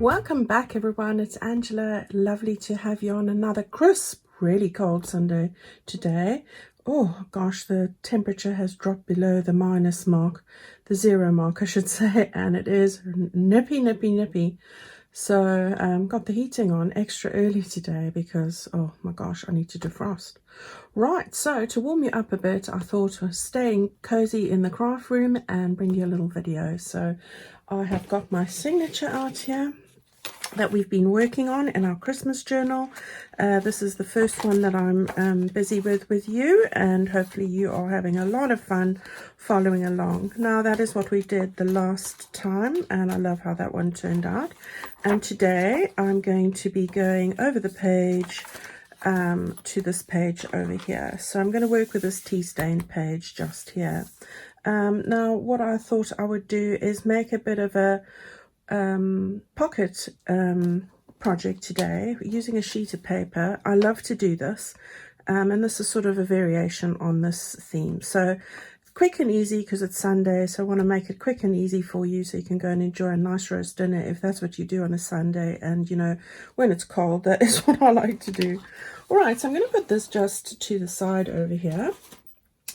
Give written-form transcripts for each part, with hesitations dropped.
Welcome back everyone, it's Angela. Lovely to have you on another crisp, really cold Sunday today. Oh gosh, the temperature has dropped below the minus mark, the 0 mark I should say, and it is nippy. So got the heating on extra early today because, oh my gosh, I need to defrost. Right, so to warm you up a bit, I thought of staying cozy in the craft room and bring you a little video. So I have got my signature out here that we've been working on in our Christmas journal. This is the first one that I'm busy with you, and hopefully you are having a lot of fun following along. Now that is what we did the last time, and I love how that one turned out. And today I'm going to be going over the page to this page over here. So I'm going to work with this tea stained page just here. Now what I thought I would do is make a bit of a pocket project today using a sheet of paper. I love to do this, and this is sort of a variation on this theme. So quick and easy because it's Sunday, so I want to make it quick and easy for you so you can go and enjoy a nice roast dinner if that's what you do on a Sunday. And you know, when it's cold, that is what I like to do. All right, so I'm going to put this just to the side over here,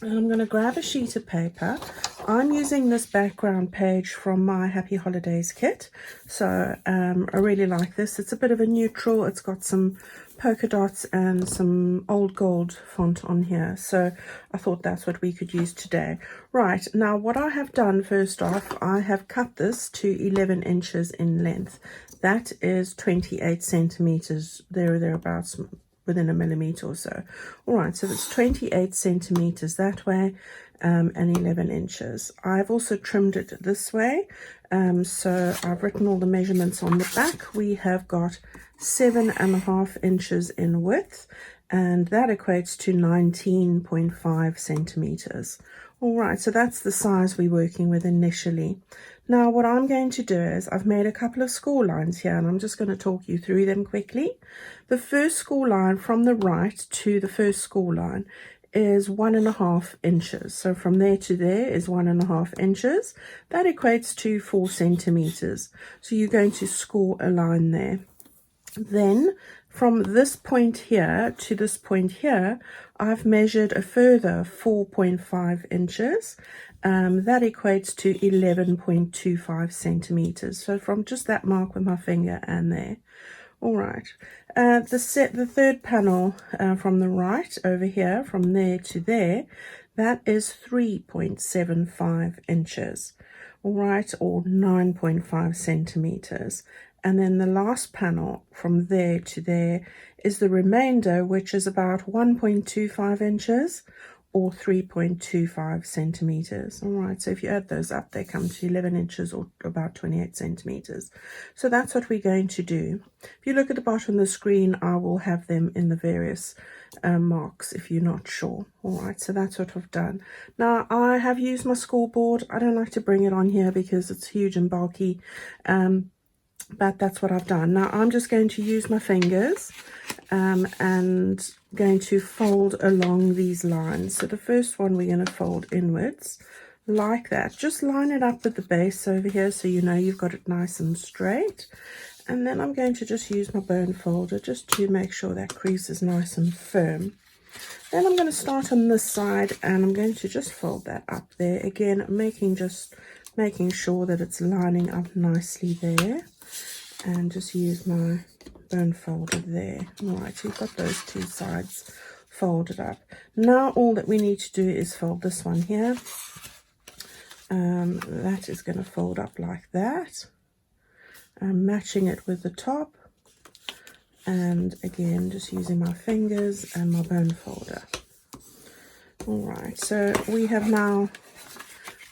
and I'm going to grab a sheet of paper. I'm using this background page from my Happy Holidays kit, so I really like this. It's a bit of a neutral, it's got some polka dots and some old gold font on here, so I thought that's what we could use today. Right, now what I have done first off, I have cut this to 11 inches in length. That is 28 centimeters, there or thereabouts, within a millimeter or so. All right, so it's 28 centimeters that way, and 11 inches. I've also trimmed it this way, so I've written all the measurements on the back. We have got 7.5 inches in width, and that equates to 19.5 centimeters. All right, so that's the size we're working with initially. Now what I'm going to do is I've made a couple of score lines here, and I'm just going to talk you through them quickly. The first score line from the right to the first score line is 1.5 inches. So from there to there is 1.5 inches. That equates to 4 centimeters. So you're going to score a line there. Then from this point here to this point here, I've measured a further 4.5 inches. That equates to 11.25 centimeters. So from just that mark with my finger and there. All right, the third panel from the right over here, from there to there, that is 3.75 inches, all right, or 9.5 centimeters. And then the last panel from there to there is the remainder, which is about 1.25 inches, or 3.25 centimeters. All right, so if you add those up, they come to 11 inches or about 28 centimeters. So that's what we're going to do. If you look at the bottom of the screen, I will have them in the various marks if you're not sure. All right, so that's what I've done. Now I have used my scoreboard. I don't like to bring it on here because it's huge and bulky, but that's what I've done. Now I'm just going to use my fingers and going to fold along these lines. So the first one we're going to fold inwards like that. Just line it up with the base over here so you know you've got it nice and straight. And then I'm going to just use my bone folder just to make sure that crease is nice and firm. Then I'm going to start on this side, and I'm going to just fold that up there again, making sure that it's lining up nicely there, and just use my bone folder there. All right, so you've got those two sides folded up. Now all that we need to do is fold this one here. That is going to fold up like that. I'm matching it with the top, and again just using my fingers and my bone folder. All right, so we have now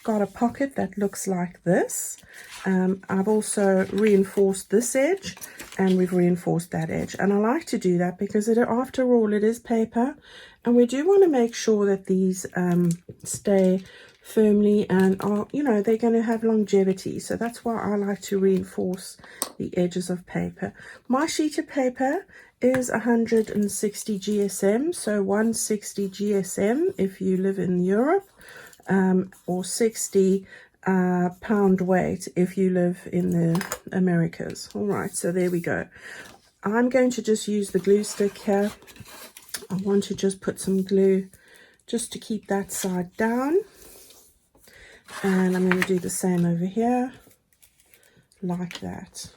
got a pocket that looks like this. I've also reinforced this edge, and we've reinforced that edge, and I like to do that because after all it is paper, and we do want to make sure that these stay firmly and are, you know, they're going to have longevity. So that's why I like to reinforce the edges of paper. My sheet of paper is 160 GSM, so 160 GSM if you live in Europe, or 60 pound weight if you live in the Americas. All right, so there we go. I'm going to just use the glue stick here. I want to just put some glue just to keep that side down. And I'm going to do the same over here, like that.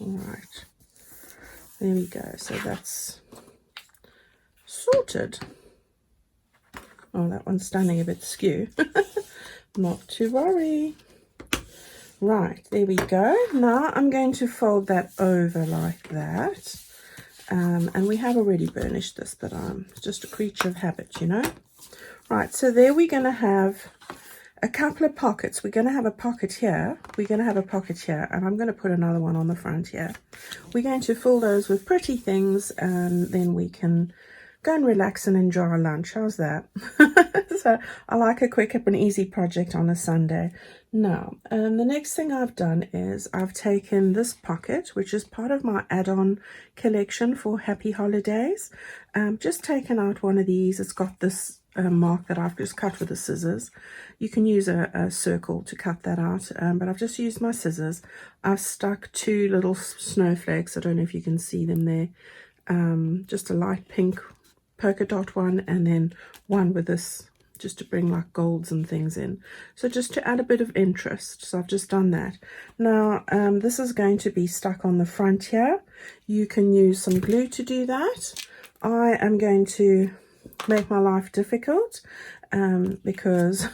All right, there we go. So that's sorted. Oh, that one's standing a bit skew. Not to worry. Right, there we go. Now I'm going to fold that over like that. And we have already burnished this, but I'm just a creature of habit, you know. Right, so there we're going to have a couple of pockets. We're going to have a pocket here. We're going to have a pocket here. And I'm going to put another one on the front here. We're going to fill those with pretty things, and then we can go and relax and enjoy our lunch. How's that? So I like a quick up and easy project on a Sunday. Now, the next thing I've done is I've taken this pocket, which is part of my add-on collection for Happy Holidays. Just taken out one of these. It's got this mark that I've just cut with the scissors. You can use a circle to cut that out, but I've just used my scissors. I've stuck two little snowflakes. I don't know if you can see them there. Just a light pink polka dot one, and then one with this, just to bring like golds and things in. So just to add a bit of interest. So I've just done that. Now this is going to be stuck on the front here. You can use some glue to do that. I am going to make my life difficult because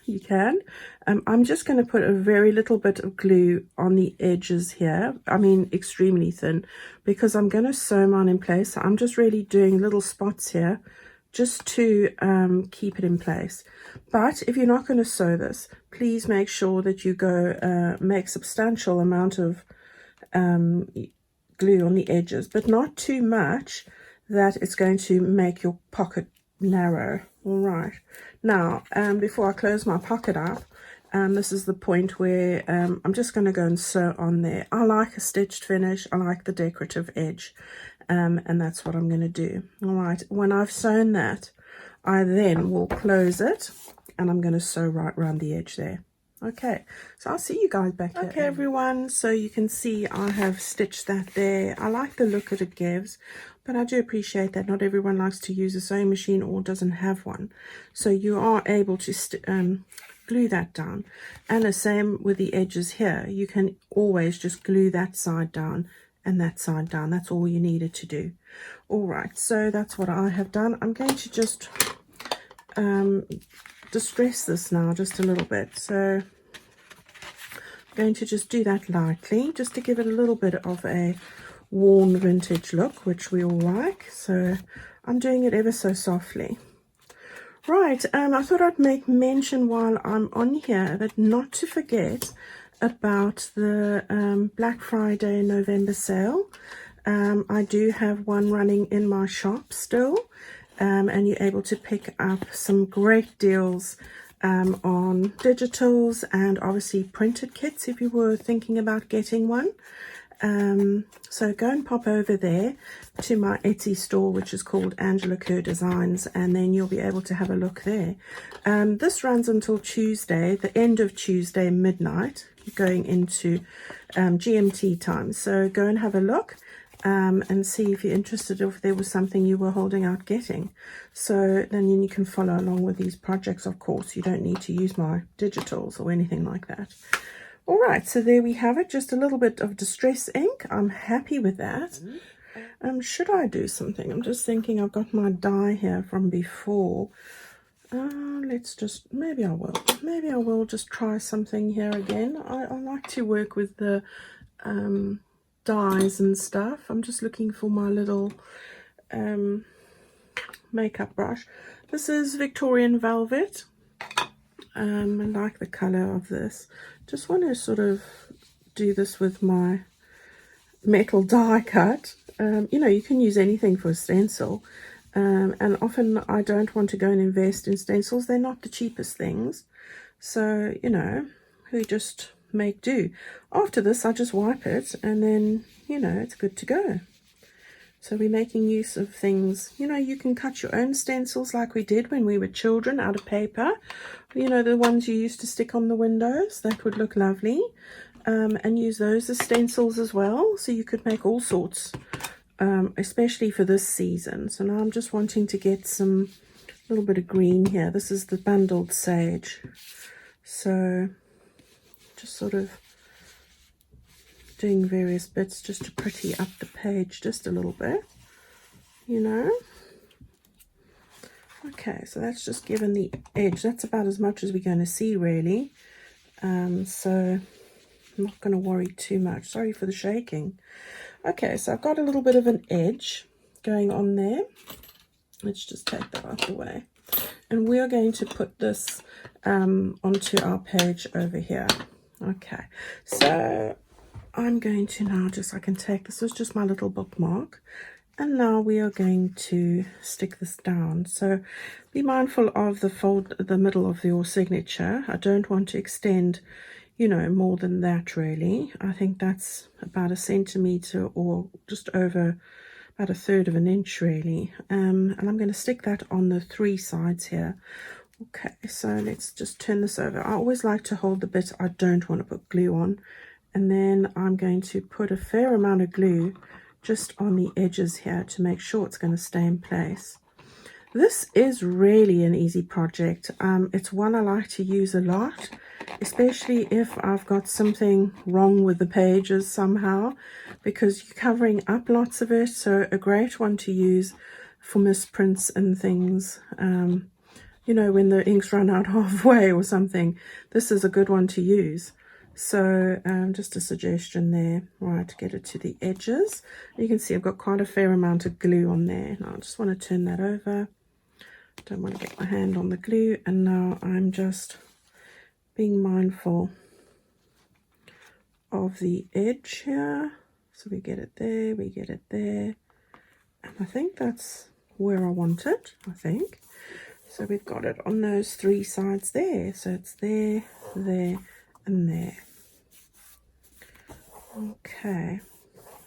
you can. I'm just going to put a very little bit of glue on the edges here. I mean extremely thin, because I'm going to sew mine in place. So I'm just really doing little spots here just to keep it in place. But if you're not going to sew this, please make sure that you go make substantial amount of glue on the edges, but not too much that it's going to make your pocket narrow. All right, now before I close my pocket up, this is the point where I'm just going to go and sew on there. I like a stitched finish. I like the decorative edge, and that's what I'm going to do. All right, when I've sewn that, I then will close it, and I'm going to sew right around the edge there. Okay, so I'll see you guys back here. Okay, everyone, so you can see I have stitched that there. I like the look that it gives, but I do appreciate that not everyone likes to use a sewing machine or doesn't have one. So you are able to glue that down. And the same with the edges here. You can always just glue that side down and that side down. That's all you needed to do. All right, so that's what I have done. I'm going to just distress this now just a little bit. So I'm going to just do that lightly, just to give it a little bit of a worn vintage look, which we all like. So I'm doing it ever so softly. Right, I thought I'd make mention while I'm on here that not to forget about the Black Friday November sale. I do have one running in my shop still, and you're able to pick up some great deals on digitals and obviously printed kits if you were thinking about getting one. So go and pop over there to my Etsy store, which is called Angela Kerr Designs, and then you'll be able to have a look there. This runs until Tuesday, the end of Tuesday midnight, going into GMT time. So go and have a look and see if you're interested, if there was something you were holding out getting. So then you can follow along with these projects. Of course, you don't need to use my digitals or anything like that. All right, so there we have it, just a little bit of distress ink. I'm happy with that. Should I do something? I'm just thinking, I've got my die here from before. Let's just, maybe I will just try something here again. I like to work with the dies and stuff. I'm just looking for my little makeup brush. This is Victorian Velvet. I like the color of this. Just want to sort of do this with my metal die cut. You know, you can use anything for a stencil, and often I don't want to go and invest in stencils. They're not the cheapest things, so you know, we just make do. After this I just wipe it, and then you know, it's good to go. So we're making use of things, you know, you can cut your own stencils like we did when we were children out of paper. You know, the ones you used to stick on the windows, that would look lovely. And use those as stencils as well. So you could make all sorts, especially for this season. So now I'm just wanting to get some little bit of green here. This is the bundled sage. So just sort of doing various bits just to pretty up the page just a little bit, you know. Okay, so that's just given the edge. That's about as much as we're going to see, really. So I'm not going to worry too much. Sorry for the shaking. Okay, so I've got a little bit of an edge going on there. Let's just take that out of the way. And we're going to put this onto our page over here. Okay, so I'm going to now I can take, this was just my little bookmark. And now we are going to stick this down. So be mindful of the middle of your signature. I don't want to extend, you know, more than that really. I think that's about 1 centimeter or just over about 1/3 of an inch really. And I'm going to stick that on the 3 sides here. Okay, so let's just turn this over. I always like to hold the bit I don't want to put glue on. And then I'm going to put a fair amount of glue just on the edges here to make sure it's going to stay in place. This is really an easy project. It's one I like to use a lot, especially if I've got something wrong with the pages somehow, because you're covering up lots of it. So a great one to use for misprints and things. You know, when the inks run out halfway or something, this is a good one to use. So just a suggestion there. Right, get it to the edges. You can see I've got quite a fair amount of glue on there. Now I just want to turn that over. Don't want to get my hand on the glue. And now I'm just being mindful of the edge here. So we get it there, we get it there. And I think that's where I want it, I think. So we've got it on those 3 sides there. So it's there, there, and there. Okay,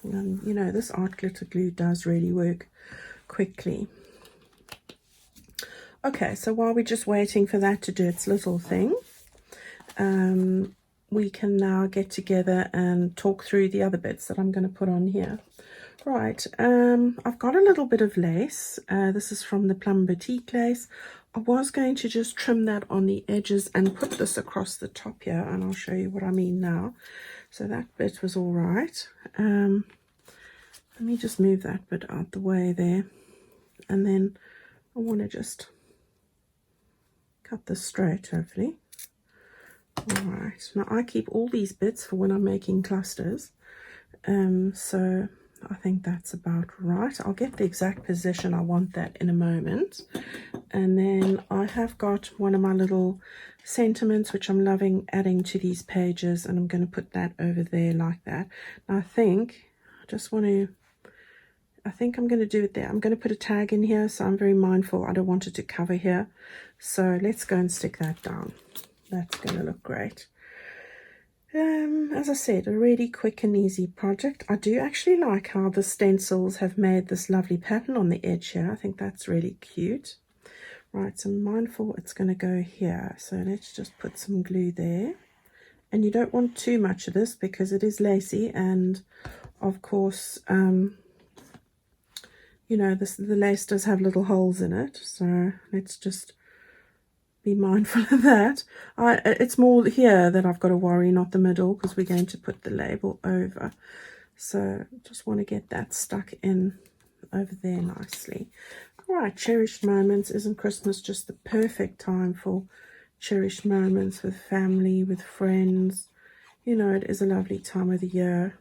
and you know, this art glitter glue does really work quickly. Okay, so while we're just waiting for that to do its little thing, we can now get together and talk through the other bits that I'm going to put on here. Right, I've got a little bit of lace. This is from the Plum Boutique lace. I was going to just trim that on the edges and put this across the top here, and I'll show you what I mean now. So that bit was all right. Let me just move that bit out the way there. And then I want to just cut this straight, hopefully. All right. Now I keep all these bits for when I'm making clusters. So I think that's about right. I'll get the exact position I want that in a moment. And then I have got one of my little sentiments, which I'm loving adding to these pages, and I'm going to put that over there like that. Now I think I'm going to do it there. I'm going to put a tag in here, so I'm very mindful. I don't want it to cover here. So let's go and stick that down. That's going to look great. As I said, a really quick and easy project. I do actually like how the stencils have made this lovely pattern on the edge here. I think that's really cute. Right, so I'm mindful it's going to go here. So let's just put some glue there. And you don't want too much of this because it is lacy, and of course, you know, the lace does have little holes in it. So let's just be mindful of that. It's more here that I've got to worry, not the middle, because we're going to put the label over. So just want to get that stuck in over there nicely. All right, cherished moments. Isn't Christmas just the perfect time for cherished moments with family, with friends? You know, it is a lovely time of the year,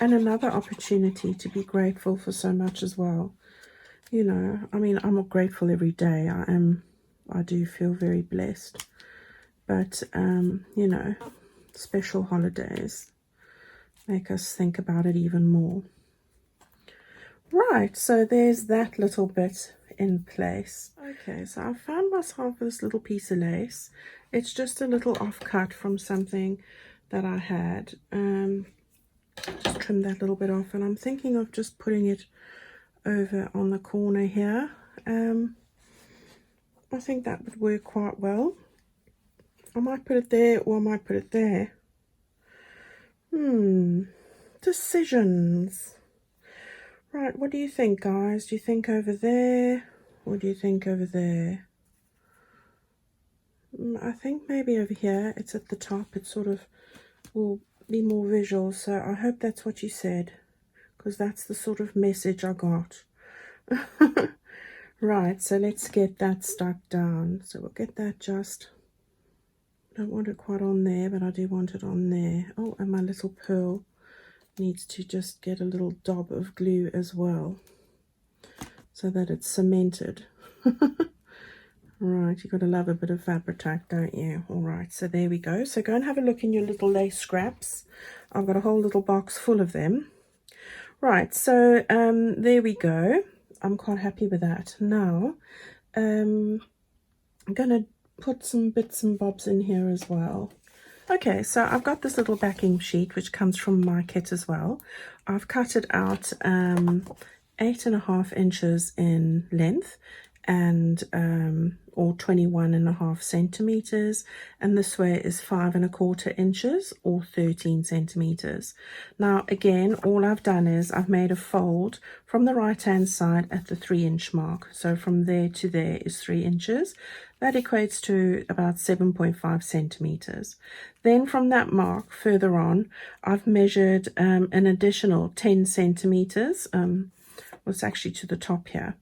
and another opportunity to be grateful for so much as well. You know, I mean, I'm grateful every day. I do feel very blessed, but you know, special holidays make us think about it even more. Right, so there's that little bit in place. Okay, so I found myself this little piece of lace. It's just a little offcut from something that I had. Just trim that little bit off, and I'm thinking of just putting it over on the corner here. I think that would work quite well. I might put it there, or I might put it there. Decisions. Right, what do you think, guys? Do you think over there, or do you think over there? I think maybe over here. It's at the top. It sort of will be more visual, so I hope that's what you said, because that's the sort of message I got. Right, so let's get that stuck down. So we'll get that just, don't want it quite on there, but I do want it on there. Oh, and my little pearl needs to just get a little dab of glue as well, so that it's cemented. Right, you've got to love a bit of fabric, don't you? All right, so there we go. So go and have a look in your little lace scraps. I've got a whole little box full of them. Right, so there we go. I'm quite happy with that. Now, I'm going to put some bits and bobs in here as well. Okay, so I've got this little backing sheet, which comes from my kit as well. I've cut it out 8.5 inches in length, and or 21.5 centimeters, and this way is 5.25 inches or 13 centimeters. Now again, all I've done is I've made a fold from the right hand side at the 3-inch mark. So from there to there is 3 inches. That equates to about 7.5 centimeters. Then from that mark further on, I've measured an additional 10 centimeters. It's actually to the top here.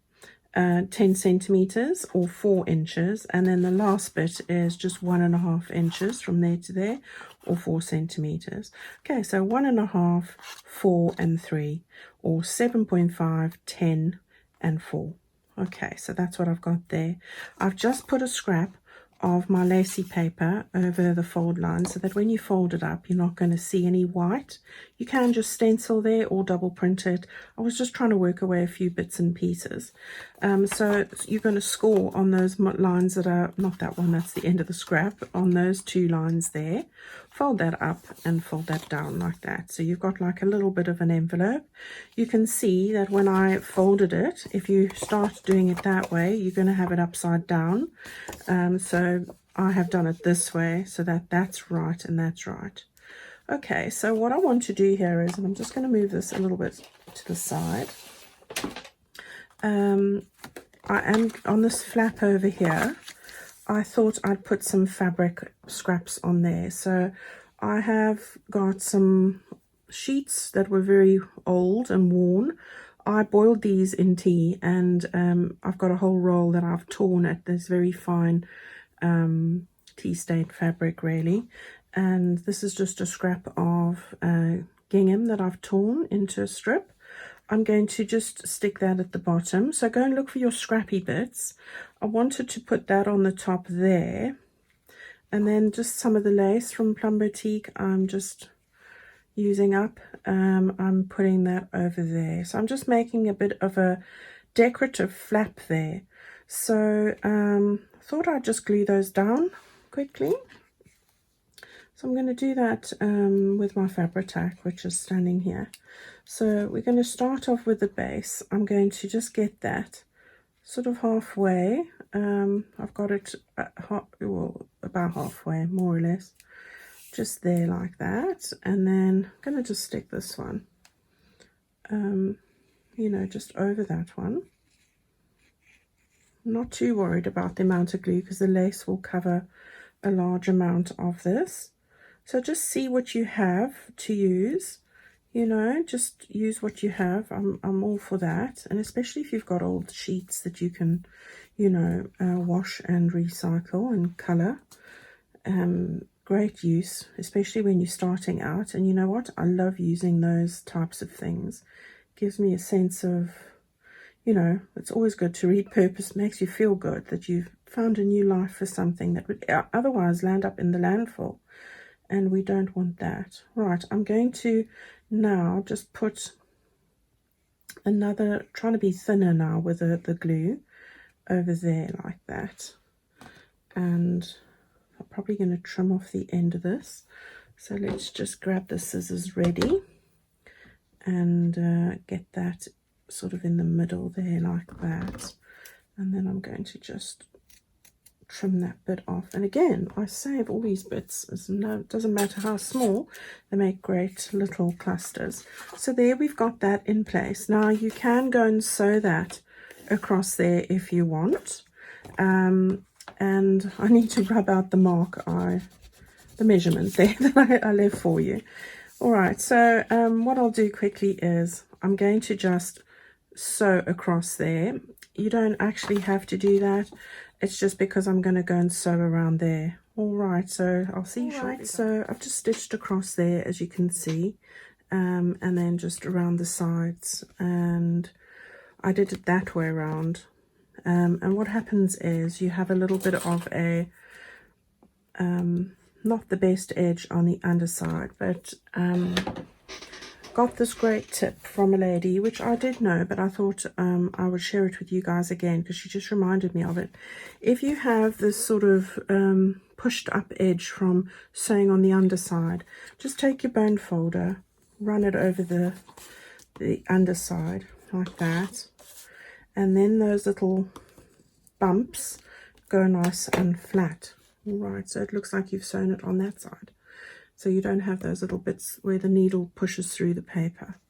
10 centimeters or 4 inches, and then the last bit is just 1.5 inches from there to there, or 4 centimeters. Okay, so 1.5, 4 and 3, or 7.5, 10 and 4. Okay, so that's what I've got there. I've just put a scrap of my lacy paper over the fold line, so that when you fold it up, you're not going to see any white. You can just stencil there or double print it. I was just trying to work away a few bits and pieces. So you're going to score on those lines that are, not that one, that's the end of the scrap, on those 2 lines there. Fold that up and fold that down like that. So you've got like a little bit of an envelope. You can see that when I folded it, if you start doing it that way, you're going to have it upside down. So I have done it this way, so that that's right and that's right. Okay, so what I want to do here is, and I'm just going to move this a little bit to the side. I am on this flap over here. I thought I'd put some fabric scraps on there. So I have got some sheets that were very old and worn. I boiled these in tea, and I've got a whole roll that I've torn at this very fine tea stained fabric really. And this is just a scrap of gingham that I've torn into a strip. I'm going to just stick that at the bottom. So go and look for your scrappy bits. I wanted to put that on the top there. And then just some of the lace from Plum Boutique, I'm just using up. I'm putting that over there. So I'm just making a bit of a decorative flap there. So I thought I'd just glue those down quickly. So I'm going to do that with my Fabri-Tac, which is standing here. So we're going to start off with the base. I'm going to just get that sort of halfway. I've got it at about halfway, more or less. Just there like that. And then I'm going to just stick this one, you know, just over that one. I'm not too worried about the amount of glue because the lace will cover a large amount of this. So just see what you have to use, you know, just use what you have. I'm all for that. And especially if you've got old sheets that you can, you know, wash and recycle and color. Great use, especially when you're starting out. And you know what? I love using those types of things. Gives me a sense of, you know, it's always good to read purpose. Makes you feel good that you've found a new life for something that would otherwise land up in the landfill. And we don't want that. Right, I'm going to now just put another, trying to be thinner now with the glue over there like that. And I'm probably going to trim off the end of this. So let's just grab the scissors ready. and get that sort of in the middle there like that. And then I'm going to just trim that bit off. And again, I save all these bits, as no, it doesn't matter how small, they make great little clusters. So there we've got that in place. Now you can go and sew that across there if you want. And I need to rub out the mark, the measurement there that I left for you. All right, so what I'll do quickly is I'm going to just sew across there. You don't actually have to do that. It's just because I'm going to go and sew around there. All right, so I'll see you shortly. So I've just stitched across there, as you can see, and then just around the sides, and I did it that way around. And what happens is you have a little bit of a not the best edge on the underside, but got this great tip from a lady, which I did know, but I thought I would share it with you guys again because she just reminded me of it. If you have this sort of pushed up edge from sewing on the underside, just take your bone folder, run it over the underside like that, and then those little bumps go nice and flat. All right, so it looks like you've sewn it on that side, so you don't have those little bits where the needle pushes through the paper.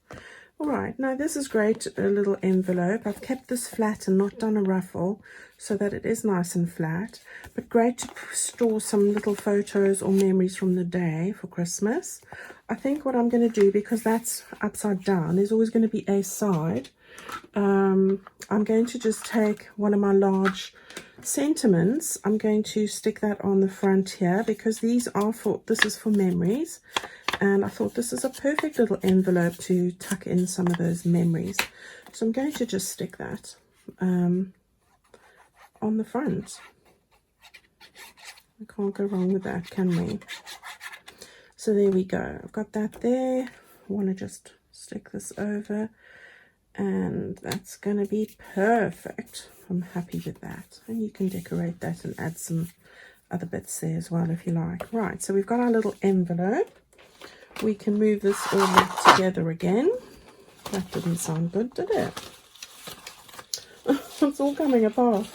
All right, now this is great, a little envelope. I've kept this flat and not done a ruffle so that it is nice and flat, but great to store some little photos or memories from the day for Christmas. I think what I'm going to do, because that's upside down, there's always going to be a side. I'm going to just take one of my large sentiments. I'm going to stick that on the front here because this is for memories, and I thought this is a perfect little envelope to tuck in some of those memories. So I'm going to just stick that on the front. I can't go wrong with that, can we? So there we go. I've got that there. I want to just stick this over, and that's going to be perfect. I'm happy with that. And you can decorate that and add some other bits there as well if you like. Right, so we've got our little envelope. We can move this all back together again. That didn't sound good, did it? It's all coming apart.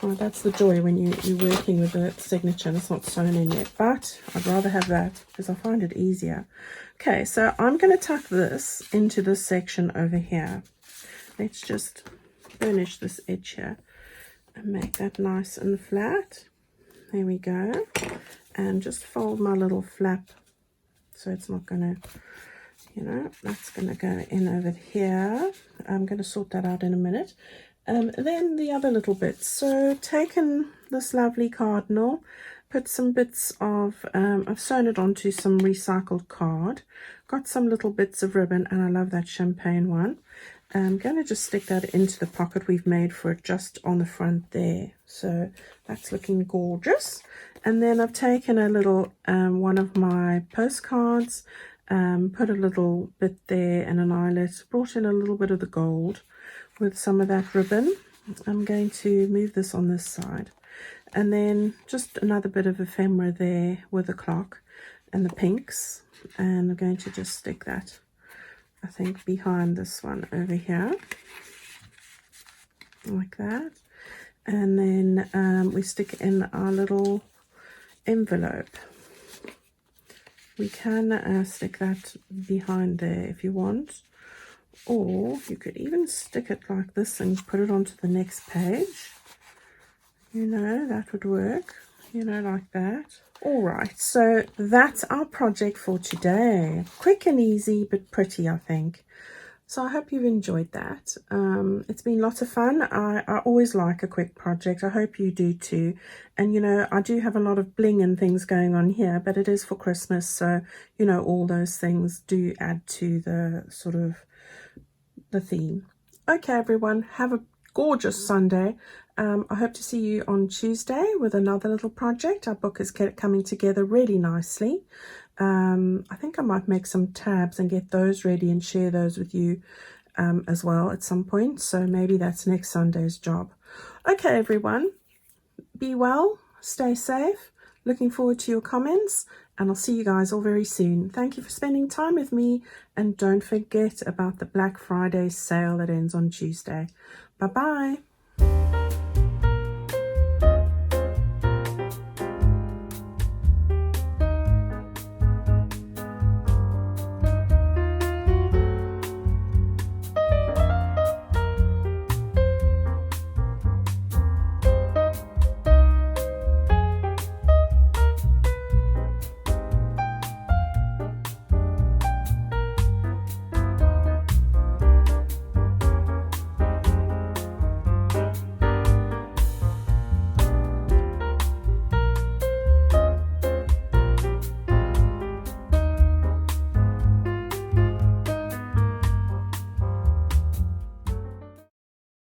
Oh, that's the joy when you're working with a signature and it's not sewn in yet. But I'd rather have that because I find it easier. Okay, so I'm going to tuck this into this section over here. Let's just burnish this edge here and make that nice and flat. There we go. And just fold my little flap so it's not going to, that's going to go in over here. I'm going to sort that out in a minute. Then the other little bits. So taken this lovely cardinal, put some bits of, I've sewn it onto some recycled card, got some little bits of ribbon, and I love that champagne one. I'm going to just stick that into the pocket we've made for it just on the front there. So that's looking gorgeous. And then I've taken a little one of my postcards, put a little bit there and an eyelet, brought in a little bit of the gold with some of that ribbon. I'm going to move this on this side. And then just another bit of ephemera there with the clock and the pinks. And I'm going to just stick that, I think, behind this one over here, like that. And then we stick in our little envelope. We can stick that behind there if you want, or you could even stick it like this and put it onto the next page. That would work, like that. All right, so that's our project for today. Quick and easy, but pretty, I think. So I hope you've enjoyed that. It's been lots of fun. I always like a quick project. I hope you do too. And, I do have a lot of bling and things going on here, but it is for Christmas. So, all those things do add to the sort of the theme. Okay, everyone, have a gorgeous Sunday. I hope to see you on Tuesday with another little project. Our book is coming together really nicely. I think I might make some tabs and get those ready and share those with you as well at some point. So maybe that's next Sunday's job. Okay, everyone, be well, stay safe. Looking forward to your comments, and I'll see you guys all very soon. Thank you for spending time with me, and don't forget about the Black Friday sale that ends on Tuesday. Bye bye.